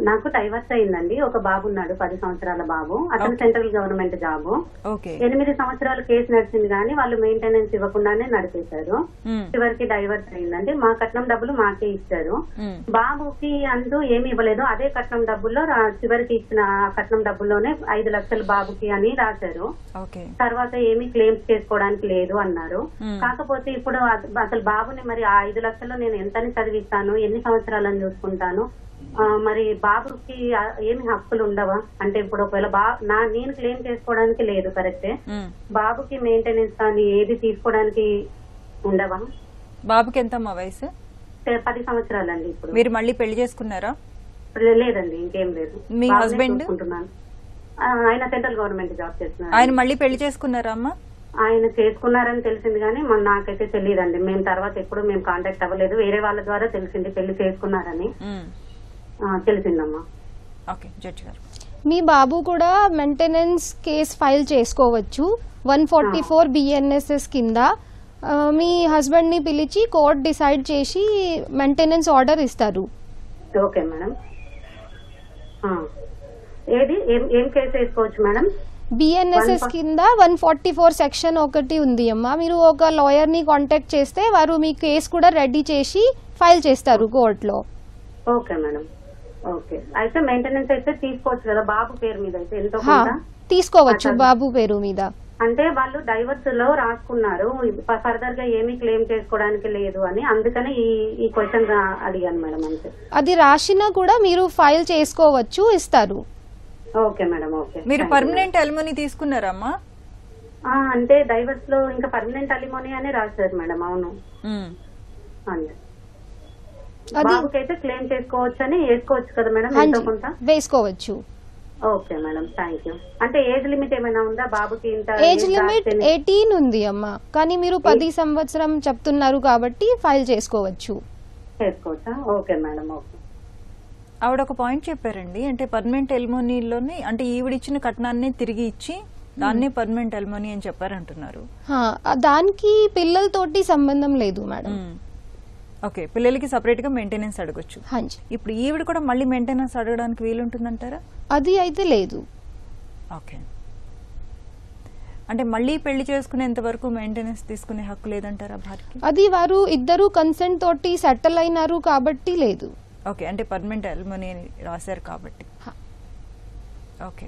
నాకు డైవర్స్ అయిందండి. ఒక బాబు ఉన్నాడు, 10 సంవత్సరాల బాబు. అతను సెంట్రల్ గవర్నమెంట్ జాబ్. 8 సంవత్సరాలు కేసు నడిచింది కానీ వాళ్ళు మెయింటెనెన్స్ ఇవ్వకుండానే నడిపేశారు. చివరికి డైవర్స్ అయిందండి. మా కట్నం డబ్బులు మాకే ఇచ్చారు. బాబుకి అంటూ ఏమి ఇవ్వలేదు. అదే కట్నం డబ్బుల్లో చివరికి ఇచ్చిన కట్నం డబ్బుల్లోనే 5 లక్షలు బాబుకి అని రాశారు. తర్వాత ఏమి క్లెయిమ్స్ చేసుకోవడానికి లేదు అన్నారు. కాకపోతే ఇప్పుడు అసలు బాబుని మరి ఆ 5 లక్షల్లో నేను ఎంతని చదివిస్తాను, ఎన్ని సంవత్సరాలని చూసుకుంటాను, మరి బాబుకి ఏమి హక్కులు ఉండవా? అంటే ఇప్పుడు ఒకవేళ నేను క్లెయిమ్ చేసుకోవడానికి లేదు కరెక్టే, బాబుకి మెయింటెనెన్స్ కానీ ఏది తీసుకోవడానికి ఉండవా? బాబుకి ఎంతమ్మా వయసు? 10 సంవత్సరాలండి. ఇప్పుడు మీరు మళ్ళీ పెళ్లి చేసుకున్నారా? లేదండి, ఇంకేం లేదు. మీ హస్బెండ్? ఆయన సెంట్రల్ గవర్నమెంట్ జాబ్ చేస్తున్నారు. ఆయన మళ్ళీ పెళ్లి చేసుకున్నారా అమ్మా? ఆయన చేసుకున్నారని తెలిసింది కానీ నాకైతే తెలియదండి. మేము తర్వాత ఎప్పుడు మేము కాంటాక్ట్ అవ్వలేదు. వేరే వాళ్ళ ద్వారా తెలిసింది పెళ్లి చేసుకున్నారని తెలిసిందమ్మా. మీ బాబు కూడా మెయింటెనెన్స్ కేసు ఫైల్ చేసుకోవచ్చు 144 BNSS కింద. మీ హస్బెండ్ ని పిలిచి కోర్టు డిసైడ్ చేసి మెయింటెనెన్స్ ఆర్డర్ ఇస్తారు. Okay madam. ఏది ఏం కేసు వేసుకోవచ్చు మేడం? BNSS కింద 144 సెక్షన్ ఒకటి ఉంది అమ్మా. మీరు ఒక లాయర్ ని కాంటాక్ట్ చేస్తే వారు మీ కేసు కూడా రెడీ చేసి ఫైల్ చేస్తారు కోర్టులో. Okay madam. ఓకే, అయితే మెయింటెనెన్స్ అయితే తీసుకోవచ్చు కదా బాబు పేరు మీద? అయితే ఎంతో తీసుకోవచ్చు బాబు పేరు మీద. అంటే వాళ్ళు డైవర్స్ లో రాసుకున్నారు, ఫర్దర్ గా ఏమీ క్లెయిమ్ చేసుకోవడానికి లేదు అని, అందుకని ఈ క్వశ్చన్ అడిగాను మేడం. అంతే. అది రాసినా కూడా మీరు ఫైల్ చేసుకోవచ్చు, ఇస్తారు. Okay madam. ఓకే. మీరు పర్మనెంట్ అలిమోనీ తీసుకున్నారమ్మా? అంటే డైవర్స్ లో ఇంకా పర్మనెంట్ అలిమోనీ అని రాశారు మేడం. అవును, బాబుకైతే క్లెయిమ్ చేసుకోవచ్చు అని వేసుకోవచ్చు కదా మేడం? ఎంతో కొంత వేసుకోవచ్చు. Okay madam, thank you. అంటే ఏజ్ లిమిట్ ఏమైనా ఉందా బాబుకి? ఏజ్ లిమిట్ 18 ఉంది అమ్మా, కానీ మీరు 10 సంవత్సరం చెప్తున్నారు కాబట్టి ఫైల్ చేసుకోవచ్చు. చేసుకోవచ్చా? Okay madam. ఓకే. ఆవిడ ఒక పాయింట్ చెప్పారండి, అంటే పర్మనెంట్ ఎలిమోనీలోని అంటే ఈవిడిచ్చిన కట్నాన్ని తిరిగి ఇచ్చి దాన్ని పర్మనెంట్ ఎలిమోనీ అని చెప్పారంటున్నారు. దానికి పిల్లలతోటి సంబంధం లేదు మేడం. ఓకే, పిల్లలకి సపరేట్ గా మెయింటెనెన్స్ అడగొచ్చు. ఇప్పుడు ఈవిడ కూడా మళ్ళీ మెయింటెనెన్స్ అడగడానికి వీలుంటుందంటారా? అది అయితే లేదు. ఓకే, అంటే మళ్ళీ పెళ్లి చేసుకునేంత వరకు మెయింటెనెన్స్ తీసుకునే హక్కు లేదంటారా భార్యకి? అది వారు ఇద్దరు కన్సెంట్ తోటి సెటిల్ అయినారు కాబట్టి లేదు. ఓకే, అంటే పర్మనెంట్ ఎలిమోనీ రాశారు కాబట్టి. ఓకే.